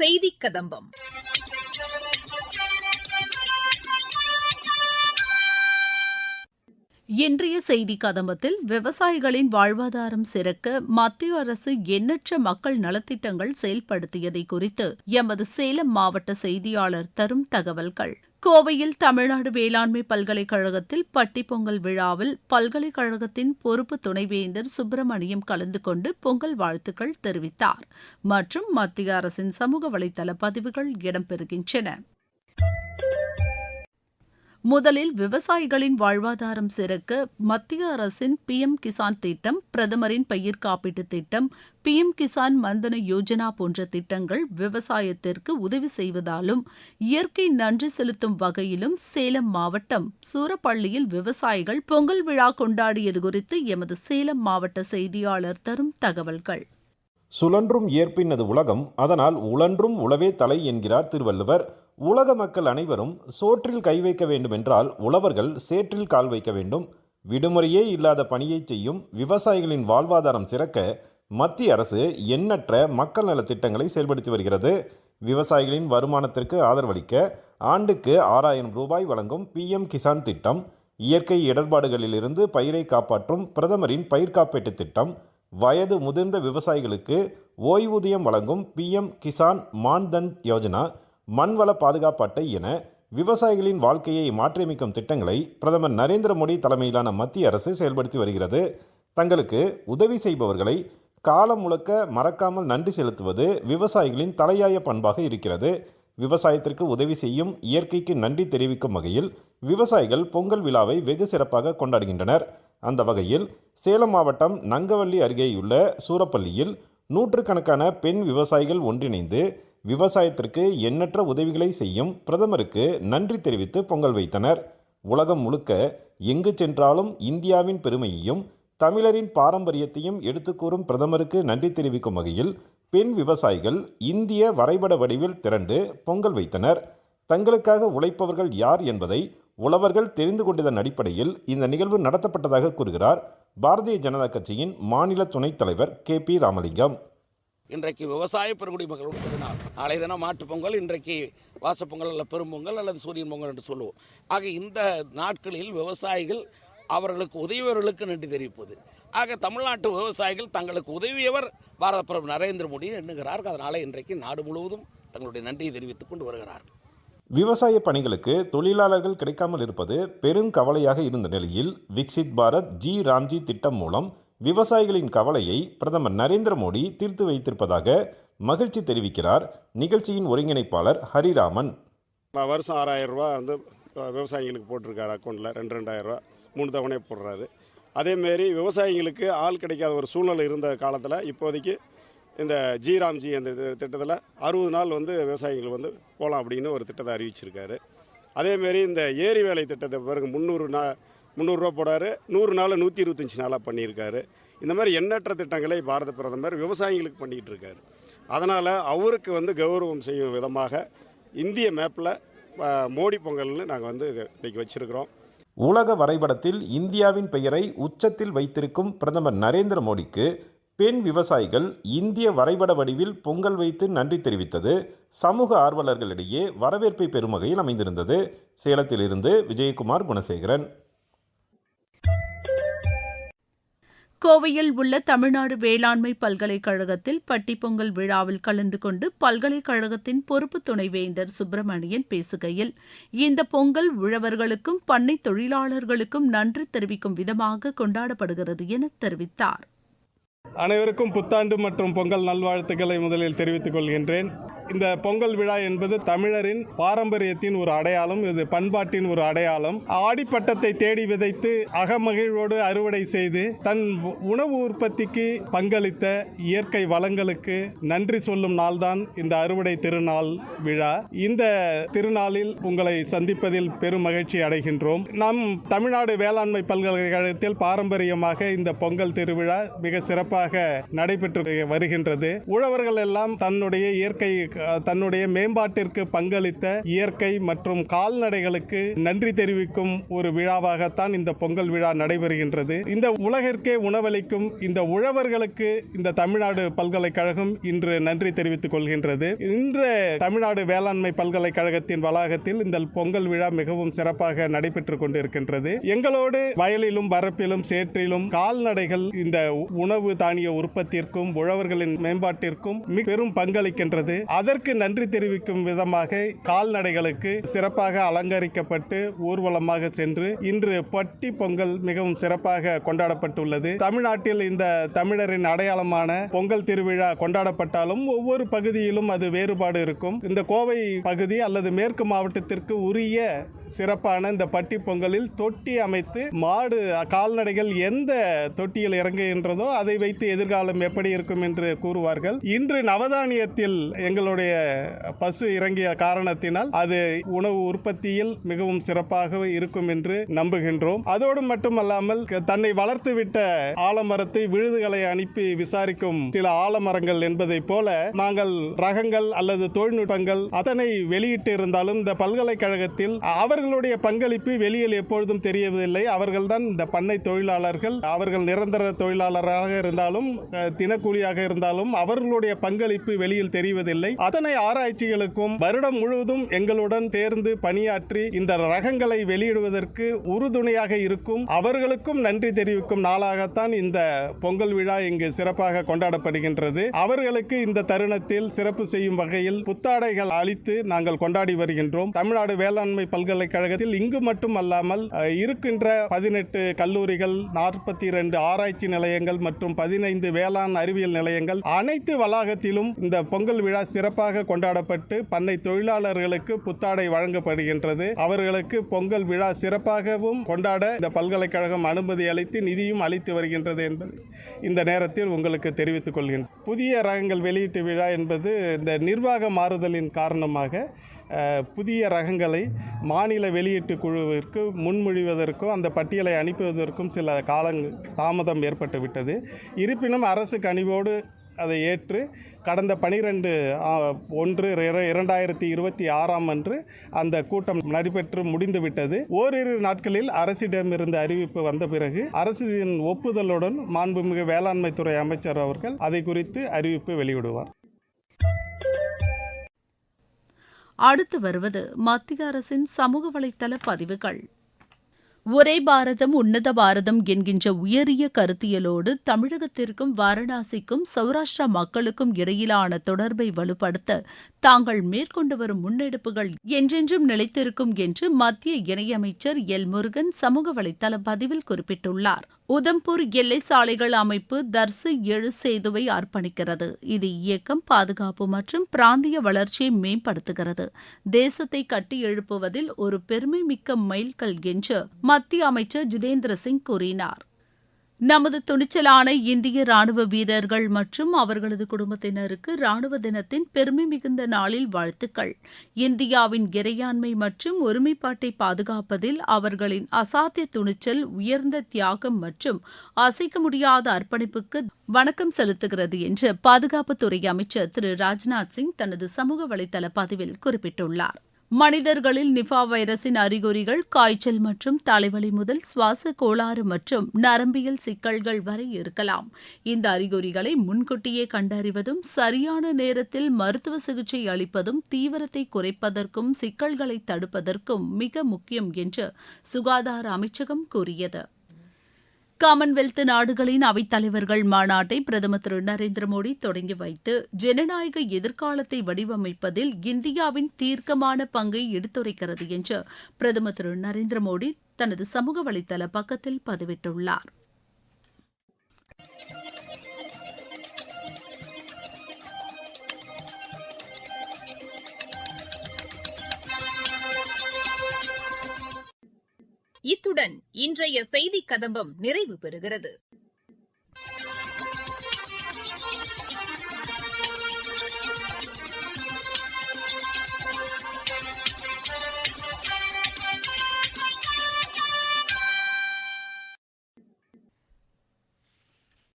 செய்தி கதம்பம். இன்றைய செய்தி கதம்பத்தில் விவசாயிகளின் வாழ்வாதாரம் சிறக்க மத்திய அரசு எண்ணற்ற மக்கள் நலத்திட்டங்கள் செயல்படுத்தியதை குறித்து எமது சேலம் மாவட்ட செய்தியாளர் தரும் தகவல்கள். கோவையில் தமிழ்நாடு வேளாண்மை பல்கலைக்கழகத்தில் பட்டிப்பொங்கல் விழாவில் பல்கலைக்கழகத்தின் பொறுப்பு துணைவேந்தர் சுப்பிரமணியம் கலந்து கொண்டு பொங்கல் வாழ்த்துக்கள் தெரிவித்தார். மற்றும் மத்திய அரசின் சமூக வலைதள பதிவுகள் இடம்பெறுகின்றன. முதலில் விவசாயிகளின் வாழ்வாதாரம் சிறக்க மத்திய அரசின் PM கிசான் திட்டம், பிரதமரின் பயிர் காப்பீட்டு திட்டம், PM கிசான் மன்தன யோஜனா போன்ற திட்டங்கள் விவசாயத்திற்கு உதவி செய்வதாலும் இயற்கை நன்றி செலுத்தும் வகையிலும் சேலம் மாவட்டம் சூரப்பள்ளியில் விவசாயிகள் பொங்கல் விழா கொண்டாடியது குறித்து எமது சேலம் மாவட்ட செய்தியாளர் தரும் தகவல்கள். சுழன்றும் ஏற்பினது உலகம், அதனால் உழன்றும் உழவே தலை என்கிறார் திருவள்ளுவர். உலக மக்கள் அனைவரும் சோற்றில் கை வைக்க வேண்டுமென்றால் உழவர்கள் சேற்றில் கால் வைக்க வேண்டும். விடுமுறையே இல்லாத பணியை செய்யும் விவசாயிகளின் வாழ்வாதாரம் சிறக்க மத்திய அரசு எண்ணற்ற மக்கள் நலத்திட்டங்களை செயல்படுத்தி வருகிறது. விவசாயிகளின் வருமானத்திற்கு ஆதரவளிக்க ஆண்டுக்கு 6000 ரூபாய் வழங்கும் PM கிசான் திட்டம், இயற்கை இடர்பாடுகளிலிருந்து பயிரை காப்பாற்றும் பிரதமரின் பயிர் காப்பீட்டு திட்டம், வயது முதிர்ந்த விவசாயிகளுக்கு ஓய்வூதியம் வழங்கும் PM கிசான் மான்தன் யோஜனா, மண்வள பாதுகாப்பு அட்டை என விவசாயிகளின் வாழ்க்கையை மாற்றியமைக்கும் திட்டங்களை பிரதமர் நரேந்திர மோடி தலைமையிலான மத்திய அரசு செயல்படுத்தி வருகிறது. தங்களுக்கு உதவி செய்பவர்களை காலம் முழுக்க மறக்காமல் நன்றி செலுத்துவது விவசாயிகளின் தலையாய பண்பாக இருக்கிறது. விவசாயத்திற்கு உதவி செய்யும் இயற்கைக்கு நன்றி தெரிவிக்கும் வகையில் விவசாயிகள் பொங்கல் விழாவை வெகு சிறப்பாக கொண்டாடுகின்றனர். அந்த வகையில் சேலம் மாவட்டம் நங்கவள்ளி அருகேயுள்ள சூரப்பள்ளியில் நூற்றுக்கணக்கான பெண் விவசாயிகள் ஒன்றிணைந்து விவசாயத்திற்கு எண்ணற்ற உதவிகளை செய்யும் பிரதமருக்கு நன்றி தெரிவித்து பொங்கல் வைத்தனர். உலகம் முழுக்க எங்கு சென்றாலும் இந்தியாவின் பெருமையையும் தமிழரின் பாரம்பரியத்தையும் எடுத்துக்கூறும் பிரதமருக்கு நன்றி தெரிவிக்கும் வகையில் பெண் விவசாயிகள் இந்திய வரைபட வடிவில் திரண்டு பொங்கல் வைத்தனர். தங்களுக்காக உழைப்பவர்கள் யார் என்பதை உழவர்கள் தெரிந்து கொண்டதன் அடிப்படையில் இந்த நிகழ்வு நடத்தப்பட்டதாக கூறுகிறார் பாரதிய ஜனதா கட்சியின் மாநில துணைத் தலைவர் KP ராமலிங்கம். இன்றைக்கு விவசாய பெருங்குடி மக்களோட திருநாள். நாளை தினம் மாட்டுப் பொங்கல், இன்றைக்கு வாசப்பொங்கல் அல்லது பெரும்பொங்கல் அல்லது சூரியன் பொங்கல் என்று சொல்லுவோம். ஆக இந்த நாட்களில் விவசாயிகள் அவர்களுக்கு உதவியவர்களுக்கு நன்றி தெரிவிப்பது. ஆக தமிழ்நாட்டு விவசாயிகள் தங்களுக்கு உதவியவர் பாரத பிரதமர் நரேந்திர மோடி எண்ணுகிறார். அதனால் இன்றைக்கு நாடு முழுவதும் தங்களுடைய நன்றியை தெரிவித்துக் கொண்டு வருகிறார். விவசாய பணிகளுக்கு தொழிலாளர்கள் கிடைக்காமல் இருப்பது பெரும் கவலையாக இருந்த நிலையில் விக்சித் பாரத் ராம்ஜி திட்டம் மூலம் விவசாயிகளின் கவலையை பிரதமர் நரேந்திர மோடி தீர்த்து வைத்திருப்பதாக மகிழ்ச்சி தெரிவிக்கிறார் நிகழ்ச்சியின் ஒருங்கிணைப்பாளர் ஹரிராமன். வருஷம் 6000 ரூபா வந்து விவசாயிகளுக்கு போட்டிருக்காரு. அக்கௌண்ட்டில் 2000 ரூபா 3 தவணை போடுறாரு. அதேமாரி விவசாயிகளுக்கு ஆள் கிடைக்காத ஒரு சூழ்நிலை இருந்த காலத்தில் இப்போதைக்கு இந்த ராம்ஜி அந்த திட்டத்தில் 60 நாள் வந்து விவசாயிகள் வந்து போகலாம் அப்படின்னு ஒரு திட்டத்தை அறிவிச்சிருக்காரு. அதேமாரி இந்த ஏரி வேலை திட்டத்தை பிறகு 300 ரூபா போடாரு, 100 நாள் 125 நாளாக பண்ணியிருக்காரு. இந்த மாதிரி எண்ணற்ற திட்டங்களை பாரத பிரதமர் விவசாயிகளுக்கு பண்ணிக்கிட்டு இருக்காரு. அதனால் அவருக்கு வந்து கௌரவம் செய்யும் விதமாக இந்திய மேப்பில் மோடி பொங்கல்னு நாங்கள் வந்து இன்றைக்கி வச்சுருக்கிறோம். உலக வரைபடத்தில் இந்தியாவின் பெயரை உச்சத்தில் வைத்திருக்கும் பிரதமர் நரேந்திர மோடிக்கு பெண் விவசாயிகள் இந்திய வரைபட வடிவில் பொங்கல் வைத்து நன்றி தெரிவித்தது சமூக ஆர்வலர்களிடையே வரவேற்பை பெறும் வகையில் அமைந்திருந்தது. சேலத்திலிருந்து விஜயகுமார் குணசேகரன். கோவையில் உள்ள தமிழ்நாடு வேளாண்மை பல்கலைக்கழகத்தில் பட்டிப்பொங்கல் விழாவில் கலந்து கொண்டு பல்கலைக்கழகத்தின் பொறுப்பு துணைவேந்தர் சுப்பிரமணியன் பேசுகையில், இந்த பொங்கல் உழவர்களுக்கும் பண்ணை தொழிலாளர்களுக்கும் நன்றி தெரிவிக்கும் விதமாக கொண்டாடப்படுகிறது என தெரிவித்தார். அனைவருக்கும் புத்தாண்டு மற்றும் பொங்கல் நல்வாழ்த்துக்களை முதலில் தெரிவித்துக் கொள்கின்றேன். இந்த பொங்கல் விழா என்பது தமிழரின் பாரம்பரியத்தின் ஒரு அடையாளம், இது பண்பாட்டின் ஒரு அடையாளம். ஆடிப்பட்டத்தை தேடி விதைத்து அகமகிழ்வோடு அறுவடை செய்து தன் உணவு உற்பத்திக்கு பங்களித்த இயற்கை வளங்களுக்கு நன்றி சொல்லும் நாள்தான் இந்த அறுவடை திருநாள் விழா. இந்த திருநாளில் உங்களை சந்திப்பதில் பெரும் மகிழ்ச்சி அடைகின்றோம். நம் தமிழ்நாடு வேளாண்மை பல்கலைக்கழகத்தில் பாரம்பரியமாக இந்த பொங்கல் திருவிழா மிக சிறப்பாக நடைபெற்று வருகின்றது. உழவர்கள் எல்லாம் தன்னுடைய இயற்கை தன்னுடைய மேம்பாட்டிற்கு பங்களித்த இயற்கை மற்றும் கால்நடைகளுக்கு நன்றி தெரிவிக்கும் ஒரு விழாவாகத்தான் இந்த பொங்கல் விழா நடைபெறுகின்றது. இந்த உலகிற்கே உணவளிக்கும் இந்த உழவர்களுக்கு இந்த தமிழ்நாடு பல்கலைக்கழகம் இன்று நன்றி தெரிவித்துக் கொள்கின்றது. இன்று தமிழ்நாடு வேளாண்மை பல்கலைக்கழகத்தின் வளாகத்தில் இந்த பொங்கல் விழா மிகவும் சிறப்பாக நடைபெற்றுக் கொண்டிருக்கின்றது. எங்களோடு வயலிலும் வரப்பிலும் சேற்றிலும் கால்நடைகள் இந்த உணவு தானிய உற்பத்திற்கும் உழவர்களின் மேம்பாட்டிற்கும் பெரும் பங்களிக்கின்றது. அதற்கு நன்றி தெரிவிக்கும் விதமாக கால்நடைகளுக்கு சிறப்பாக அலங்கரிக்கப்பட்டு ஊர்வலமாக சென்று இன்று பட்டி பொங்கல் மிகவும் சிறப்பாக கொண்டாடப்பட்டுள்ளது. தமிழ்நாட்டில் இந்த தமிழரின் அடையாளமான பொங்கல் திருவிழா கொண்டாடப்பட்டாலும் ஒவ்வொரு பகுதியிலும் அது வேறுபாடு இருக்கும். இந்த கோவை பகுதி அல்லது மேற்கு மாவட்டத்திற்கு உரிய சிறப்பான இந்த பட்டி பொங்கலில் தொட்டி அமைத்து மாடு கால்நடைகள் எந்த தொட்டியில் இறங்குகின்றதோ அதை வைத்து எதிர்காலம் எப்படி இருக்கும் என்று கூறுவார்கள். இன்று நவதானியத்தில் எங்களுடைய பசு இறங்கிய காரணத்தினால் அது உணவு உற்பத்தியில் மிகவும் சிறப்பாக இருக்கும் என்று நம்புகின்றோம். அதோடு மட்டுமல்லாமல் தன்னை வளர்த்துவிட்ட ஆலமரத்தை விழுதுகளை அனுப்பி விசாரிக்கும் சில ஆலமரங்கள் என்பதை போல நாங்கள் ரகங்கள் அல்லது தொழில்நுட்பங்கள் அதனை வெளியிட்டு இருந்தாலும் இந்த பல்கலைக்கழகத்தில் அவர்களுடைய பங்களிப்பு வெளியில் எப்பொழுதும் தெரியவில்லை. அவர்கள்தான் இந்த பண்ணை தொழிலாளர்கள். அவர்கள் நிரந்தர தொழிலாளராக இருந்தாலும் தினக்கூலியாக இருந்தாலும் அவர்களுடைய பங்களிப்பு வெளியில் தெரிவதில்லை. அத்தனை ஆராய்ச்சிகளுக்கும் வருடம் முழுவதும் எங்களுடன் சேர்ந்து பணியாற்றி இந்த ரகங்களை வெளியிடுவதற்கு உறுதுணையாக இருக்கும் அவர்களுக்கும் நன்றி தெரிவிக்கும் நாளாகத்தான் இந்த பொங்கல் விழா இங்கு சிறப்பாக கொண்டாடப்படுகின்றது. அவர்களுக்கு இந்த தருணத்தில் சிறப்பு செய்யும் வகையில் புத்தாடைகள் அளித்து நாங்கள் கொண்டாடி வருகின்றோம். தமிழ்நாடு வேளாண்மை பல்கலைக்கழகத்தில் இங்கு மட்டும் அல்லாமல் இருக்கின்ற 18 கல்லூரிகள், 42 ஆராய்ச்சி நிலையங்கள் மற்றும் 15 வேளாண் அறிவியல் நிலையங்கள் அனைத்து வளாகத்திலும் இந்த பொங்கல் விழா சிறப்பாக கொண்டாடப்பட்டு பண்ணை தொழிலாளர்களுக்கு புத்தாடை வழங்கப்படுகின்றது. அவர்களுக்கு பொங்கல் விழா சிறப்பாகவும் கொண்டாட இந்த பல்கலைக்கழகம் அனுமதி அளித்து நிதியும் அளித்து வருகின்றது என்பது இந்த நேரத்தில் உங்களுக்கு தெரிவித்துக் கொள்கின்றேன். புதிய ரகங்கள் வெளியீட்டு விழா என்பது இந்த நிர்வாக மாறுதலின் காரணமாக புதிய ரகங்களை மாநில வெளியீட்டு குழுவிற்கு முன்மொழிவதற்கும் அந்த பட்டியலை அனுப்புவதற்கும் சில தாமதம் ஏற்பட்டுவிட்டது. இருப்பினும் அரசு கனிவோடு அதை ஏற்று கடந்த 12/1/2026 அன்று அந்த கூட்டம் நடைபெற்று முடிந்துவிட்டது. ஓரிரு நாட்களில் அரசிடமிருந்து அறிவிப்பு வந்த பிறகு அரசின் ஒப்புதலுடன் மாண்புமிகு வேளாண்மை துறை அமைச்சர் அவர்கள் அதை குறித்து அறிவிப்பு வெளியிடுவார். அடுத்து வருவது மத்திய அரசின் சமூக வலைதள பதிவுகள். ஒரே பாரதம் உன்னத பாரதம் என்கின்ற உயரிய கருத்தியலோடு தமிழகத்திற்கும் வாரணாசிக்கும் சௌராஷ்டிரா மக்களுக்கும் இடையிலான தொடர்பை வலுப்படுத்த தாங்கள் மேற்கொண்டு வரும் முன்னெடுப்புகள் என்றென்றும் நிலைத்திருக்கும் என்று மத்திய இணையமைச்சர் எல் முருகன் சமூக வலைதள பதிவில் குறிப்பிட்டுள்ளார். உதம்பூர் எல்லை சாலைகள் அமைப்பு தர்சு 7 சேதுவை அர்ப்பணிக்கிறது. இது இயக்கம் பாதுகாப்பு மற்றும் பிராந்திய வளர்ச்சியை மேம்படுத்துகிறது. தேசத்தை கட்டி எழுப்புவதில் ஒரு பெருமை மிக்க மைல்கல் என்று மத்திய அமைச்சர் ஜிதேந்திர சிங் கூறினார். நமது துணிச்சலான இந்திய ராணுவ வீரர்கள் மற்றும் அவர்களது குடும்பத்தினருக்கு ராணுவ தினத்தின் பெருமை மிகுந்த நாளில் வாழ்த்துக்கள். இந்தியாவின் இறையாண்மை மற்றும் ஒருமைப்பாட்டை பாதுகாப்பதில் அவர்களின் அசாத்திய துணிச்சல், உயர்ந்த தியாகம் மற்றும் அசைக்க முடியாத அர்ப்பணிப்புக்கு வணக்கம் செலுத்துகிறது என்று பாதுகாப்புத்துறை அமைச்சர் திரு ராஜ்நாத் சிங் தனது சமூக வலைதள பதிவில் குறிப்பிட்டுள்ளார். மனிதர்களில் நிபா வைரஸின் அறிகுறிகள் காய்ச்சல் மற்றும் தலைவலி முதல் சுவாச கோளாறு மற்றும் நரம்பியல் சிக்கல்கள் வரை இருக்கலாம். இந்த அறிகுறிகளை முன்கூட்டியே கண்டறிவதும் சரியான நேரத்தில் மருத்துவ சிகிச்சை அளிப்பதும் தீவிரத்தை குறைப்பதற்கும் சிக்கல்களை தடுப்பதற்கும் மிக முக்கியம் என்று சுகாதார அமைச்சகம் கூறியது. காமன்வெல்த் நாடுகளின் அவைத்தலைவர்கள் மாநாட்டை பிரதமர் திரு நரேந்திர மோடி தொடங்கி வைத்து ஜனநாயக எதிர்காலத்தை வடிவமைப்பதில் இந்தியாவின் தீர்க்கமான பங்கை எடுத்துரைக்கிறது என்று பிரதமர் திரு நரேந்திர மோடி தனது சமூக வலைதள பக்கத்தில் பதிவிட்டுள்ளார். இத்துடன் இன்றைய செய்திக் கதம்பம் நிறைவு பெறுகிறது.